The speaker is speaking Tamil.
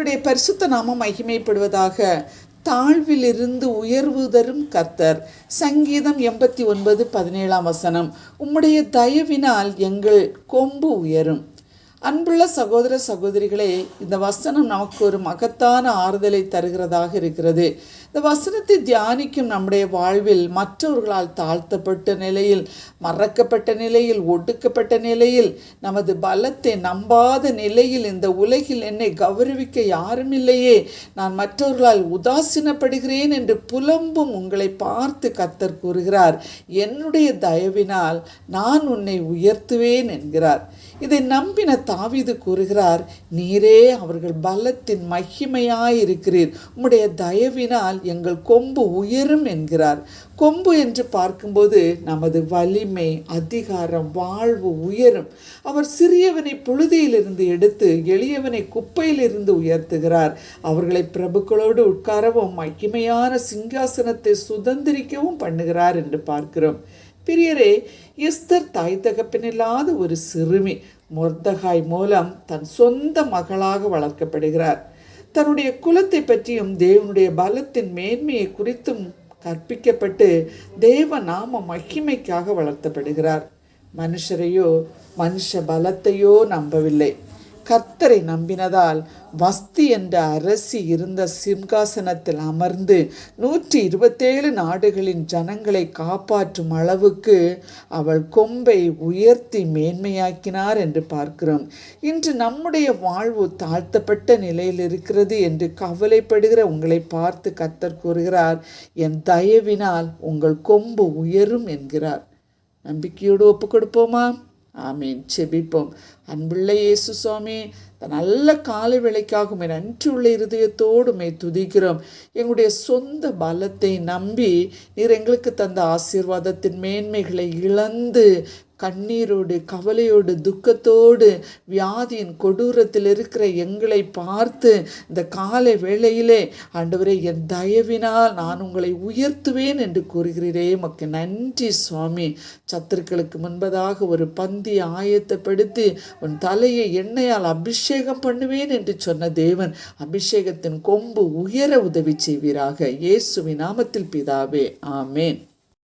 கர்த்தருடைய பரிசுத்த நாமம் மகிமைப்படுவதாக. தாழ்விலிருந்து உயர்வு தரும் கர்த்தர். சங்கீதம் 89:17 உம்முடைய தயவினால் எங்கள் கொம்பு உயரும். அன்புள்ள சகோதர சகோதரிகளே, இந்த வசனம் நமக்கு ஒரு மகத்தான ஆறுதலை தருகிறதாக இருக்கிறது. இந்த வசனத்தை தியானிக்கும் நம்முடைய வாழ்வில் மற்றவர்களால் தாழ்த்தப்பட்ட நிலையில், மறக்கப்பட்ட நிலையில், ஒடுக்கப்பட்ட நிலையில், நமது பலத்தை நம்பாத நிலையில், இந்த உலகில் என்னை கௌரவிக்க யாரும் இல்லையே, நான் மற்றவர்களால் உதாசீனப்படுகிறேன் என்று புலம்பும் உங்களை பார்த்து கர்த்தர் கூறுகிறார், என்னுடைய தயவினால் நான் உன்னை உயர்த்துவேன் என்கிறார். இதை நம்பின தாவீது கூறுகிறார், நீரே அவர்கள் பலத்தின் மகிமையாயிருக்கிறீர், உம்முடைய தயவினால் எங்கள் கொம்பு உயரும் என்கிறார். கொம்பு என்று பார்க்கும்போது நமது வலிமை, அதிகாரம், வாழ்வு உயரும். அவர் சிறியவனை புழுதியிலிருந்து எடுத்து எளியவனை குப்பையிலிருந்து உயர்த்துகிறார். அவர்களை பிரபுக்களோடு உட்காரவும் மகிமையான சிங்காசனத்தை சுதந்திரிக்கவும் பண்ணுகிறார் என்று பார்க்கிறோம். பிரியரே, எஸ்தர் தாய் தகப்பனில்லாத ஒரு சிறுமி மொர்தகாய் மூலம் தன் சொந்த மகளாக வளர்க்கப்படுகிறார். தன்னுடைய குலத்தை பற்றியும் தேவனுடைய பலத்தின் மேன்மையை குறித்தும் கற்பிக்கப்பட்டு தேவ நாம மகிமைக்காக வளர்த்தப்படுகிறார். மனுஷரையோ மனுஷ பலத்தையோ நம்பவில்லை. கர்த்தரை நம்பினதால் வஸ்தி என்ற அரசி இருந்த சிங்காசனத்தில் அமர்ந்து 127 நாடுகளின் ஜனங்களை காப்பாற்றும் அளவுக்கு அவள் கொம்பை உயர்த்தி மேன்மையாக்கினார் என்று பார்க்கிறோம். இன்று நம்முடைய வாழ்வு தாழ்த்தப்பட்ட நிலையில் இருக்கிறது என்று கவலைப்படுகிற உங்களை பார்த்து கர்த்தர் கூறுகிறார், என் தயவினால் உங்கள் கொம்பு உயரும் என்கிறார். நம்பிக்கையோடு ஒப்பு கொடுப்போமா? ஆமீன். செபிப்போம். அன்புள்ள இயேசு சுவாமி, நல்ல காலை வேளைக்காக நன்றியுள்ள இருதயத்தோடு துதிக்கிறோம். எங்களுடைய சொந்த பலத்தை நம்பி நீர் எங்களுக்கு தந்த ஆசீர்வாதத்தின் மேன்மைகளை இழந்து கண்ணீரோடு, கவலையோடு, துக்கத்தோடு, வியாதியின் கொடூரத்தில் இருக்கிற எங்களை பார்த்து இந்த காலை வேளையிலே ஆண்டவரே, என் தயவினால் நான் உங்களை உயர்த்துவேன் என்று கூறுகிறீரே, உமக்கு நன்றி சுவாமி. சத்துருக்களுக்கு முன்பதாக ஒரு பந்தி ஆயத்தப்படுத்தி உன் தலையை எண்ணெயால் அபிஷேகம் பண்ணுவேன் என்று சொன்ன தேவன் அபிஷேகத்தின் கொம்பு உயர உதவி செய்வீராக. இயேசுவின் நாமத்தில் பிதாவே, ஆமேன்.